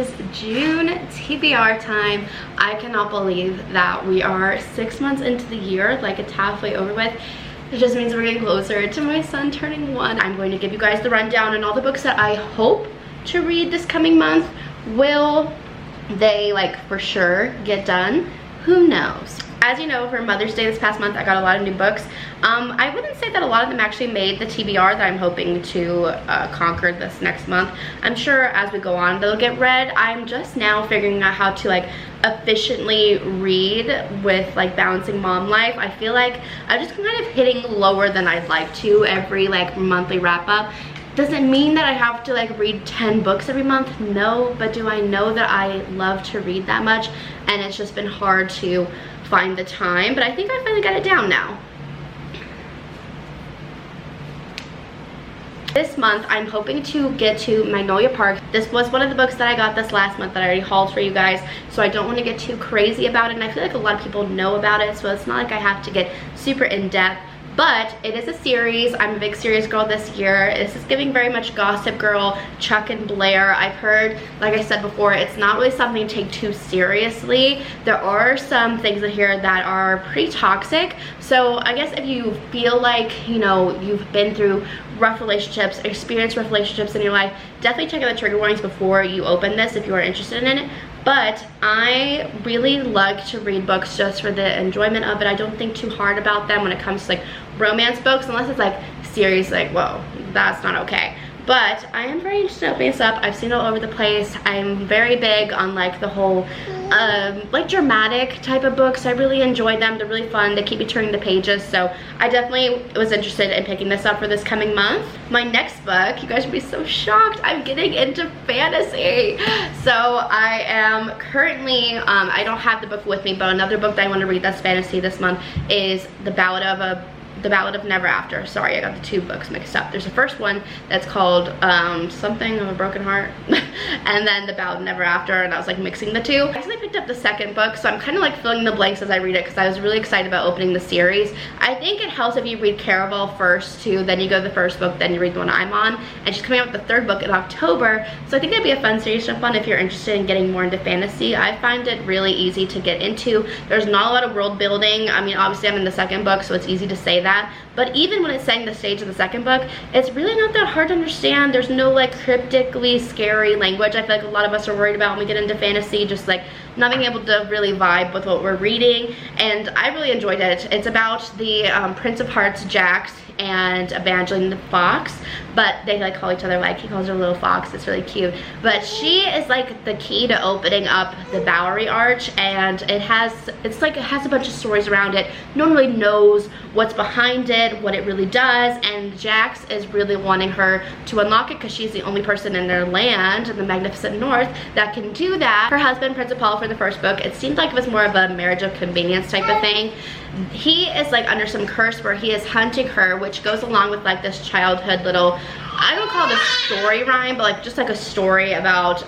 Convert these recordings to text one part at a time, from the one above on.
It's June, TBR time. I cannot believe that we are 6 months into the year, like it's halfway over with. It just means we're getting closer to my son turning 1. I'm going to give you guys the rundown on all the books that I hope to read this coming month. Will they like for sure get done? Who knows? As you know, for Mother's Day this past month, I got a lot of new books. I wouldn't say that a lot of them actually made the TBR that I'm hoping to conquer this next month. I'm sure as we go on, they'll get read. I'm just now figuring out how to like efficiently read with like balancing mom life. I feel like I'm just kind of hitting lower than I'd like to every like monthly wrap up. Doesn't mean that I have to like read 10 books every month, no, but do I know that I love to read that much? And it's just been hard to find the time, but I think I finally got it down now. This month, I'm hoping to get to Magnolia Park. This was one of the books that I got this last month that I already hauled for you guys, so I don't want to get too crazy about it, and I feel like a lot of people know about it, so it's not like I have to get super in-depth. But it is a series. I'm a big series girl this year. This is giving very much Gossip Girl, Chuck and Blair. I've heard, like I said before, it's not really something to take too seriously. There are some things in here that are pretty toxic. So I guess if you feel like, you know, you've been through rough relationships, experienced rough relationships in your life, definitely check out the trigger warnings before you open this if you are interested in it. But I really like to read books just for the enjoyment of it. I don't think too hard about them when it comes to like romance books, unless it's like serious, like whoa, that's not okay. But I am very interested in opening this up. I've seen it all over the place. I'm very big on like the whole like dramatic type of books. I really enjoy them. They're really fun. They keep me turning the pages. So I definitely was interested in picking this up for this coming month. My next book, you guys would be so shocked, I'm getting into fantasy. So I am currently, I don't have the book with me, but another book that I want to read that's fantasy this month is The Ballad of Never After. Sorry, I got the two books mixed up. There's the first one that's called something of a broken heart, and then The Ballad of Never After, and I was like mixing the two. I actually picked up the second book, so I'm kind of like filling the blanks as I read it because I was really excited about opening the series. I think it helps if you read Caraval first too, then you go to the first book, then you read the one I'm on, and she's coming out with the third book in October, so I think it'd be a fun series to jump on if you're interested in getting more into fantasy. I find it really easy to get into. There's not a lot of world building. I mean, obviously I'm in the second book, so it's easy to say that. But even when it's setting the stage of the second book, it's really not that hard to understand. There's no like cryptically scary language I feel like a lot of us are worried about when we get into fantasy, just like not being able to really vibe with what we're reading. And I really enjoyed it. It's about the Prince of Hearts, Jax, and Evangeline the Fox, but they like call each other, like he calls her Little Fox. It's really cute. But she is like the key to opening up the Bowery Arch, and it has a bunch of stories around it. No one really knows what's behind it, what it really does, and Jax is really wanting her to unlock it because she's the only person in their land, in the Magnificent North, that can do that. Her husband, Prince Paul, for the first book, it seemed like it was more of a marriage of convenience type of thing. He is like under some curse where he is hunting her, which goes along with like this childhood little, I don't call it a story rhyme, but like just like a story about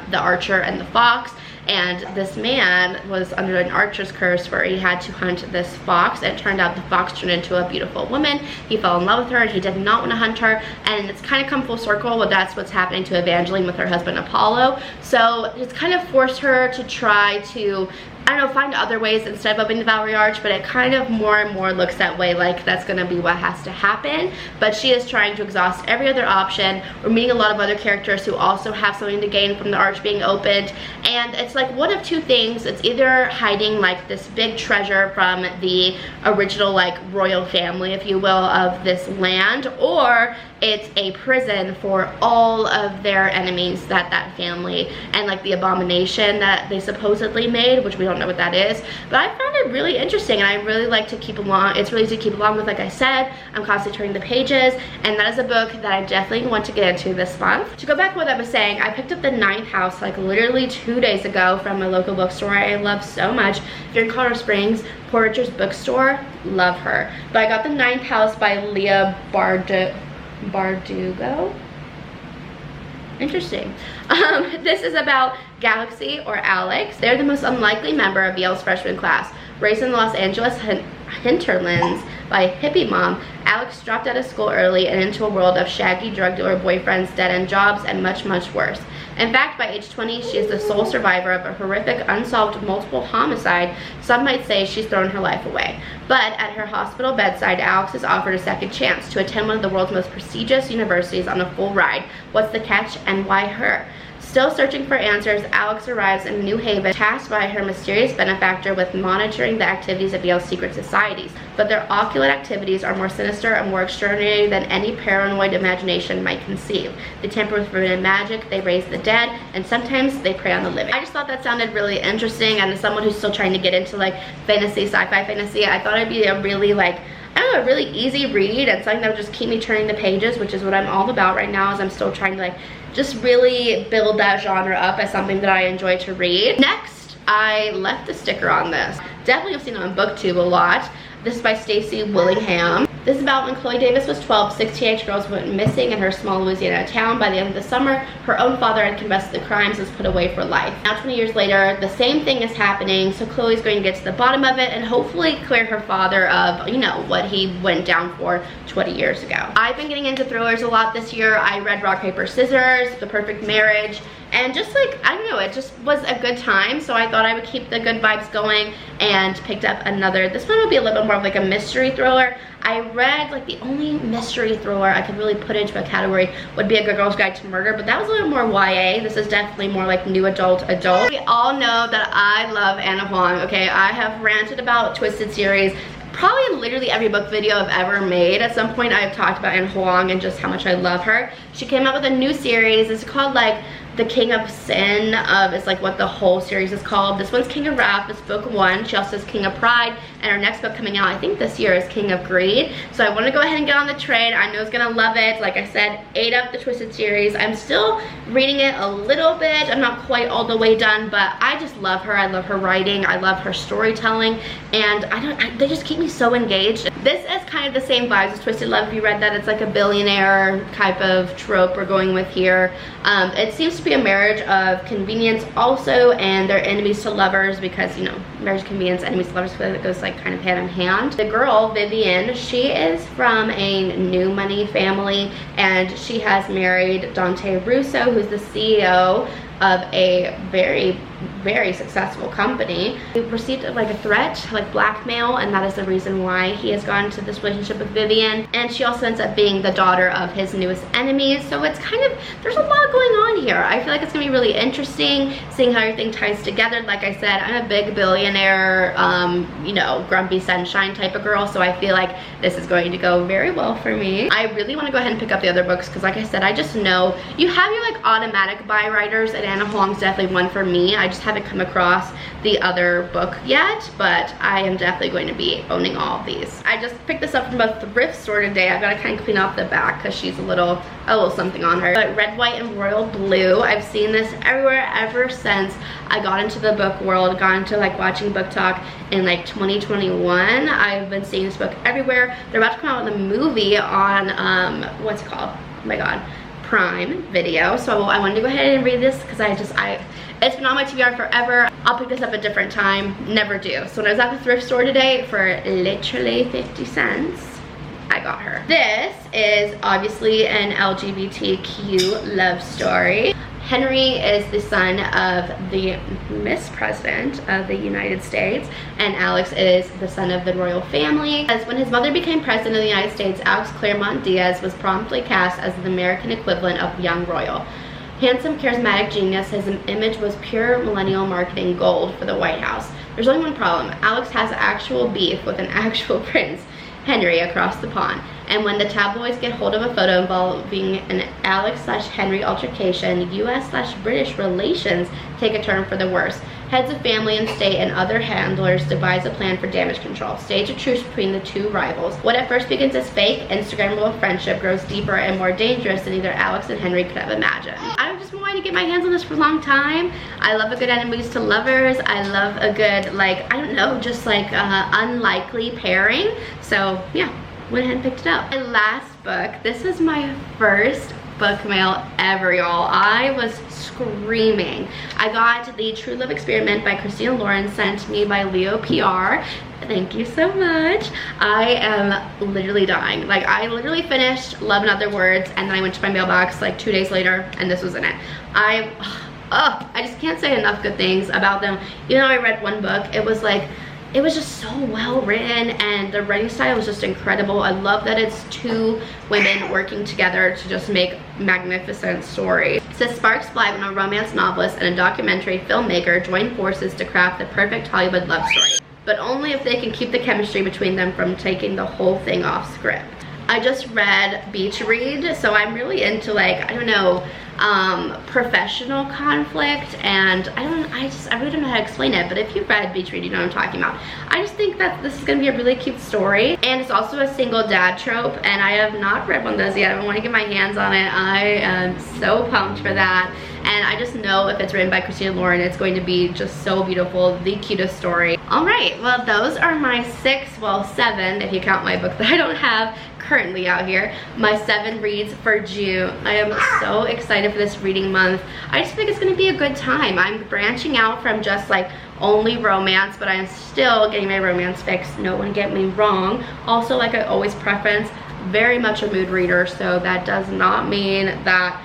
the archer and the fox. And this man was under an archer's curse where he had to hunt this fox, and it turned out the fox turned into a beautiful woman. He fell in love with her and he did not want to hunt her, and it's kind of come full circle. Well, that's what's happening to Evangeline with her husband Apollo. So it's kind of forced her to try to, I don't know, find other ways instead of opening the Bowery Arch, but it kind of more and more looks that way, like that's gonna be what has to happen. But she is trying to exhaust every other option. We're meeting a lot of other characters who also have something to gain from the arch being opened, and it's like one of two things. It's either hiding like this big treasure from the original like royal family, if you will, of this land, or it's a prison for all of their enemies that family, and like the abomination that they supposedly made, which we don't know what that is. But I found it really interesting, and I really like to keep along. It's really easy to keep along with. Like I said, I'm constantly turning the pages, and that is a book that I definitely want to get into this month. To go back to what I was saying, I picked up The Ninth House like literally 2 days ago from my local bookstore. I love so much. If you're in Colorado Springs, Poor Richard's bookstore, love her. But I got The Ninth House by Leah Bardugo. Interesting. This is about Galaxy, or Alex. They're the most unlikely member of Yale's freshman class. Raised in the Los Angeles hinterlands by a hippie mom, Alex dropped out of school early and into a world of shaggy drug dealer boyfriends, dead-end jobs, and much, much worse. In fact, by age 20, she is the sole survivor of a horrific, unsolved multiple homicide. Some might say she's thrown her life away. But at her hospital bedside, Alex is offered a second chance to attend one of the world's most prestigious universities on a full ride. What's the catch, and why her? Still searching for answers, Alex arrives in New Haven, tasked by her mysterious benefactor with monitoring the activities of Yale's secret societies. But their occult activities are more sinister and more extraordinary than any paranoid imagination might conceive. They tamper with forbidden magic, they raise the dead, and sometimes they prey on the living. I just thought that sounded really interesting, and as someone who's still trying to get into like fantasy, sci-fi fantasy, I thought it'd be a really like, I don't know, a really easy read and something that would just keep me turning the pages, which is what I'm all about right now, as I'm still trying to like just really build that genre up as something that I enjoy to read. Next, I left a sticker on this. Definitely have seen it on BookTube a lot. This is by Stacey Willingham. This is about when Chloe Davis was 12, 6 teenage girls went missing in her small Louisiana town. By the end of the summer, her own father had confessed to the crimes and was put away for life. Now 20 years later, the same thing is happening, so Chloe's going to get to the bottom of it and hopefully clear her father of, you know, what he went down for 20 years ago. I've been getting into thrillers a lot this year. I read Rock, Paper, Scissors, The Perfect Marriage, and just like, I don't know, it just was a good time, so I thought I would keep the good vibes going and picked up another. This one would be a little bit more of like a mystery thriller. I read like the only mystery thriller I could really put into a category would be A Good Girl's Guide to Murder, but that was a little more YA. This is definitely more like new adult. We all know that I love Anna Huang, okay? I have ranted about Twisted series probably in literally every book video I've ever made. At some point I've talked about Anna Huang and just how much I love her. She came out with a new series. It's called like The King of Sin, is like what the whole series is called. This one's King of Wrath, it's book 1. She also has King of Pride, and her next book coming out, I think this year, is King of Greed. So I want to go ahead and get on the train. I know it's gonna love it. Like I said, ate up the Twisted series. I'm still reading it a little bit. I'm not quite all the way done, but I just love her. I love her writing. I love her storytelling, and they just keep me so engaged. This is kind of the same vibes as Twisted Love. If you read that, it's like a billionaire type of trope we're going with here. It seems to be a marriage of convenience also, and they're enemies to lovers because, you know, marriage, convenience, enemies to lovers, I feel like it goes like kind of hand in hand. The girl, Vivian, she is from a new money family, and she has married Dante Russo, who's the CEO of a very, very successful company. He received like a threat, like blackmail, and that is the reason why he has gone into this relationship with Vivian. And she also ends up being the daughter of his newest enemies. So it's kind of, there's a lot going on here. I feel like it's gonna be really interesting seeing how everything ties together. Like I said, I'm a big billionaire, you know, grumpy sunshine type of girl, so I feel like this is going to go very well for me. I really want to go ahead and pick up the other books because, like I said, I just know you have your like automatic buy writers, and Anna Huang's definitely one for me. I just haven't come across the other book yet, but I am definitely going to be owning all of these. I just picked this up from a thrift store today. I've got to kind of clean off the back because she's a little something on her. But Red, White, and Royal Blue, I've seen this everywhere ever since I got into the book world, got into like watching book talk in like 2021. I've been seeing this book everywhere. They're about to come out with a movie on, what's it called? Oh my god. Prime Video. So I wanted to go ahead and read this because it's been on my TBR forever. I'll pick this up a different time, never do. So when I was at the thrift store today for literally 50 cents, I got her. This is obviously an LGBTQ love story. Henry is the son of the Miss President of the United States, and Alex is the son of the royal family. As when his mother became president of the United States, Alex Claremont Diaz was promptly cast as the American equivalent of young royal. Handsome, charismatic genius, his image was pure millennial marketing gold for the White House. There's only one problem. Alex has actual beef with an actual prince, Henry, across the pond. And when the tabloids get hold of a photo involving an Alex/Henry altercation, US/British relations take a turn for the worse. Heads of family and state and other handlers devise a plan for damage control. Stage a truce between the two rivals. What at first begins as fake, Instagrammable friendship grows deeper and more dangerous than either Alex and Henry could have imagined. I've just been wanting to get my hands on this for a long time. I love a good enemies to lovers. I love a good, like, I don't know, just like unlikely pairing. So yeah, went ahead and picked it up. My last book, this is my first book mail ever, y'all. I was screaming. I got the True Love Experiment by Christina Lauren sent to me by Leo PR. Thank you so much. I am literally dying. Like, I literally finished Love in Other Words, and then I went to my mailbox like 2 days later, and this was in it. I just can't say enough good things about them. You know, I read one book, it was like, it was just so well written, and the writing style was just incredible. I love that it's two women working together to just make magnificent stories. It says sparks fly when a romance novelist and a documentary filmmaker join forces to craft the perfect Hollywood love story, but only if they can keep the chemistry between them from taking the whole thing off script. I just read Beach Read, so I'm really into, like, I don't know, professional conflict, and I really don't know how to explain it, but if you've read Beach Read, you know what I'm talking about. I just think that this is gonna be a really cute story, and it's also a single dad trope, and I have not read one of those yet. I want to get my hands on it. I am so pumped for that, and I just know if it's written by Christina Lauren, it's going to be just so beautiful, the cutest story. All right, well, those are my 7, if you count my book that I don't have currently out here, my 7 reads for June. I am so excited for this reading month. I just think it's gonna be a good time. I'm branching out from just like only romance, but I'm still getting my romance fix, no one get me wrong. Also, like I always preference, very much a mood reader, so that does not mean that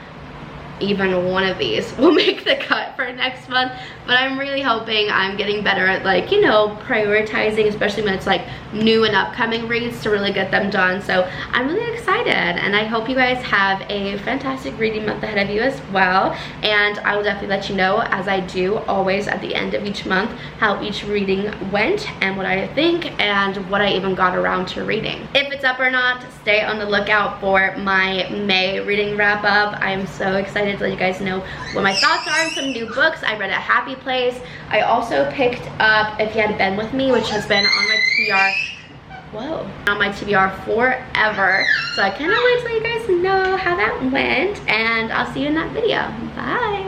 even one of these will make the cut for next month, but I'm really hoping I'm getting better at, like, you know, prioritizing, especially when it's like new and upcoming reads, to really get them done. So I'm really excited, and I hope you guys have a fantastic reading month ahead of you as well, and I will definitely let you know, as I do always at the end of each month, how each reading went and what I think and what I even got around to reading. If it's up or not, stay on the lookout for my May reading wrap up. I am so excited to let you guys know what my thoughts are on some new books. I read A Happy Place. I also picked up If You Had Been With Me, which has been on my TBR, on my TBR forever. So I cannot wait to let you guys know how that went, and I'll see you in that video. Bye.